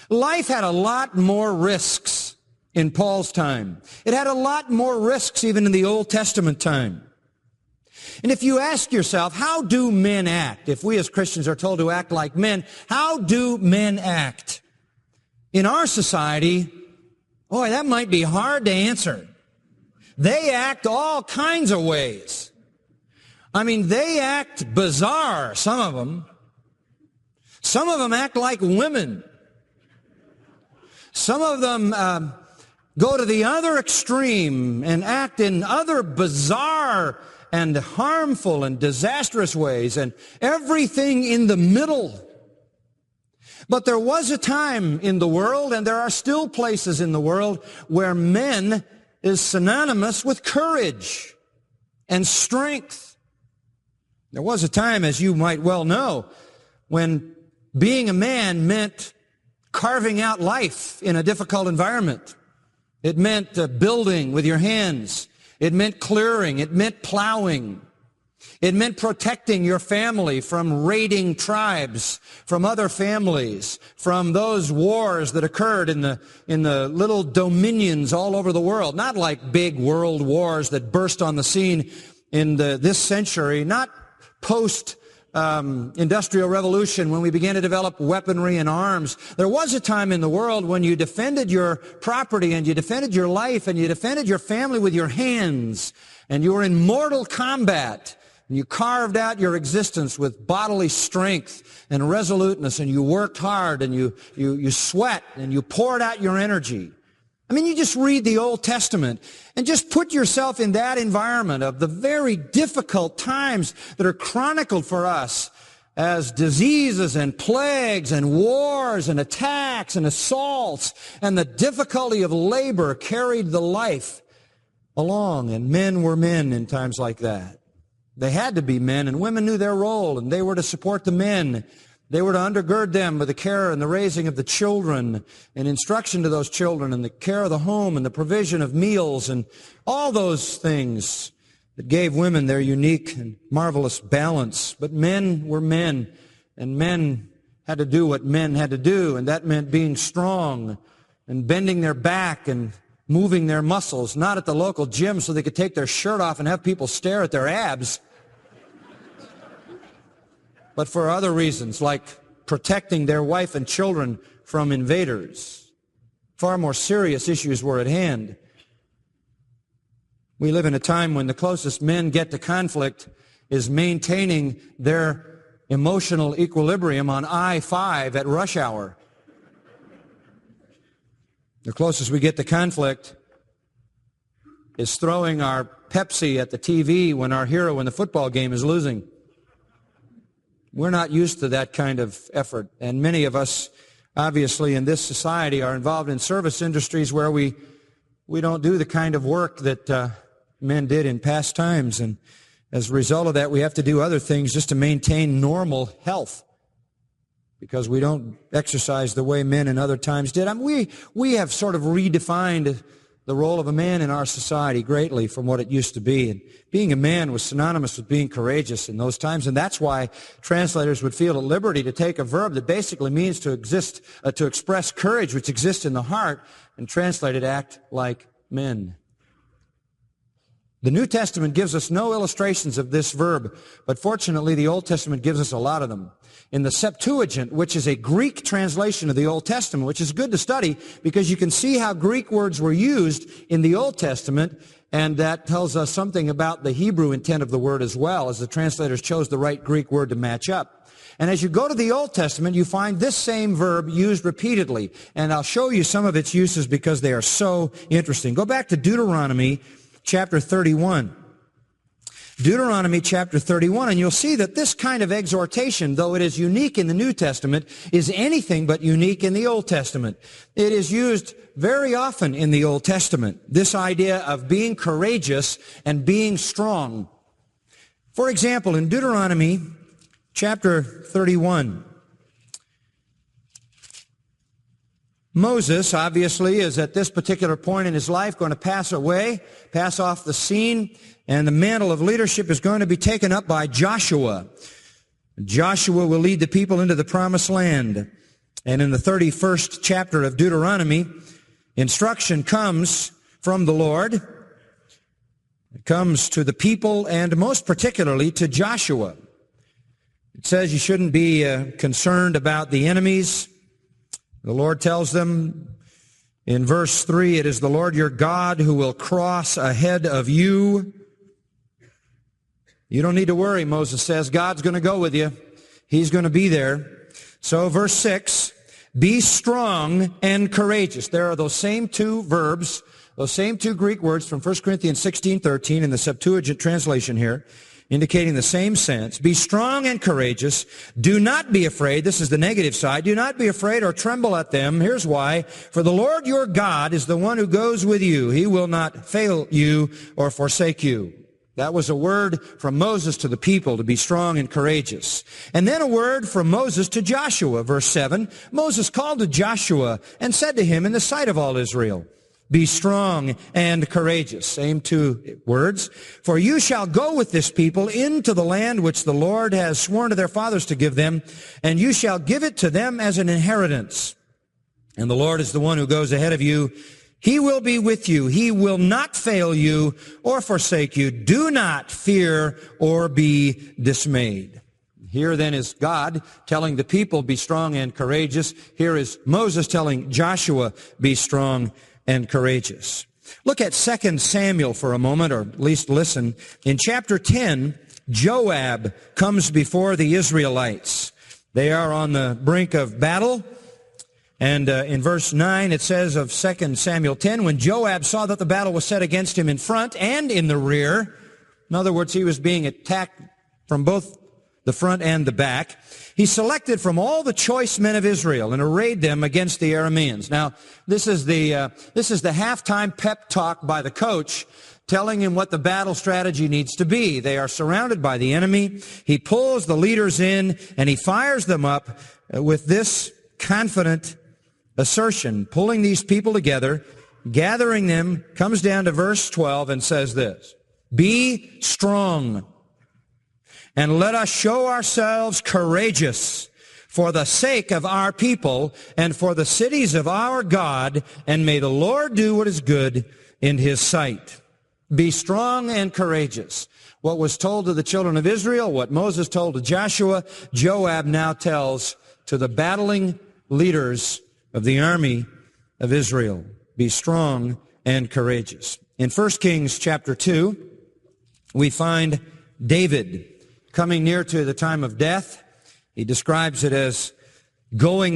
Life had a lot more risks in Paul's time. It had a lot more risks even in the Old Testament time. And if you ask yourself, how do men act? If we as Christians are told to act like men, how do men act? In our society, boy, that might be hard to answer. They act all kinds of ways. I mean, they act bizarre, some of them. Some of them act like women. Some of them go to the other extreme and act in other bizarre and harmful and disastrous ways, and everything in the middle. But there was a time in the world, and there are still places in the world, where men is synonymous with courage and strength. There was a time, as you might well know, when being a man meant carving out life in a difficult environment. It meant building with your hands. It meant clearing. It meant plowing. It meant protecting your family from raiding tribes, from other families, from those wars that occurred in the little dominions all over the world. Not like big world wars that burst on the scene in this century, not post-industrial revolution when we began to develop weaponry and arms. There was a time in the world when you defended your property and you defended your life and you defended your family with your hands, and you were in mortal combat. And you carved out your existence with bodily strength and resoluteness, and you worked hard, and you sweat, and you poured out your energy. I mean, you just read the Old Testament and just put yourself in that environment of the very difficult times that are chronicled for us as diseases and plagues and wars and attacks and assaults, and the difficulty of labor carried the life along, and men were men in times like that. They had to be men, and women knew their role, and they were to support the men. They were to undergird them with the care and the raising of the children and instruction to those children and the care of the home and the provision of meals and all those things that gave women their unique and marvelous balance. But men were men, and men had to do what men had to do, and that meant being strong and bending their back and moving their muscles, not at the local gym so they could take their shirt off and have people stare at their abs, but for other reasons, like protecting their wife and children from invaders. Far more serious issues were at hand. We live in a time when the closest men get to conflict is maintaining their emotional equilibrium on I-5 at rush hour. The closest we get to conflict is throwing our Pepsi at the TV when our hero in the football game is losing. We're not used to that kind of effort, and many of us, obviously, in this society are involved in service industries where we don't do the kind of work that men did in past times, and as a result of that, we have to do other things just to maintain normal health, because we don't exercise the way men in other times did. I mean, we have sort of redefined the role of a man in our society greatly from what it used to be. And being a man was synonymous with being courageous in those times, and that's why translators would feel at liberty to take a verb that basically means to express courage, which exists in the heart, and translate it act like men. The New Testament gives us no illustrations of this verb, but fortunately the Old Testament gives us a lot of them. In the Septuagint, which is a Greek translation of the Old Testament, which is good to study because you can see how Greek words were used in the Old Testament, and that tells us something about the Hebrew intent of the word as well, as the translators chose the right Greek word to match up. And as you go to the Old Testament, you find this same verb used repeatedly, and I'll show you some of its uses because they are so interesting. Go back to Deuteronomy chapter 31. Deuteronomy chapter 31, and you'll see that this kind of exhortation, though it is unique in the New Testament, is anything but unique in the Old Testament. It is used very often in the Old Testament, this idea of being courageous and being strong. For example, in Deuteronomy chapter 31, Moses, obviously, is at this particular point in his life going to pass off the scene, and the mantle of leadership is going to be taken up by Joshua. Joshua will lead the people into the promised land. And in the 31st chapter of Deuteronomy, instruction comes from the Lord. It comes to the people and most particularly to Joshua. It says you shouldn't be concerned about the enemies. The Lord tells them in verse 3, it is the Lord your God who will cross ahead of you. You don't need to worry, Moses says. God's going to go with you. He's going to be there. So verse 6, be strong and courageous. There are those same two verbs, those same two Greek words from 1 Corinthians 16:13 in the Septuagint translation here, indicating the same sense. Be strong and courageous. Do not be afraid. This is the negative side. Do not be afraid or tremble at them. Here's why. For the Lord your God is the one who goes with you. He will not fail you or forsake you. That was a word from Moses to the people to be strong and courageous. And then a word from Moses to Joshua, verse 7. Moses called to Joshua and said to him in the sight of all Israel, be strong and courageous. Same two words. For you shall go with this people into the land which the Lord has sworn to their fathers to give them, and you shall give it to them as an inheritance. And the Lord is the one who goes ahead of you. He will be with you. He will not fail you or forsake you. Do not fear or be dismayed. Here then is God telling the people, be strong and courageous. Here is Moses telling Joshua, be strong and courageous. Look at 2 Samuel for a moment, or at least listen. In chapter 10, Joab comes before the Israelites. They are on the brink of battle. And in verse 9 it says of 2 Samuel 10, when Joab saw that the battle was set against him in front and in the rear, in other words, he was being attacked from both the front and the back, he selected from all the choice men of Israel and arrayed them against the Arameans. Now, this is the halftime pep talk by the coach, telling him what the battle strategy needs to be. They are surrounded by the enemy. He pulls the leaders in and he fires them up with this confident assertion, pulling these people together, gathering them, comes down to verse 12 and says this, be strong and let us show ourselves courageous for the sake of our people and for the cities of our God, and may the Lord do what is good in his sight. Be strong and courageous. What was told to the children of Israel, what Moses told to Joshua, Joab now tells to the battling leaders of the army of Israel. Be strong and courageous. In 1 Kings chapter 2, we find David coming near to the time of death. He describes it as going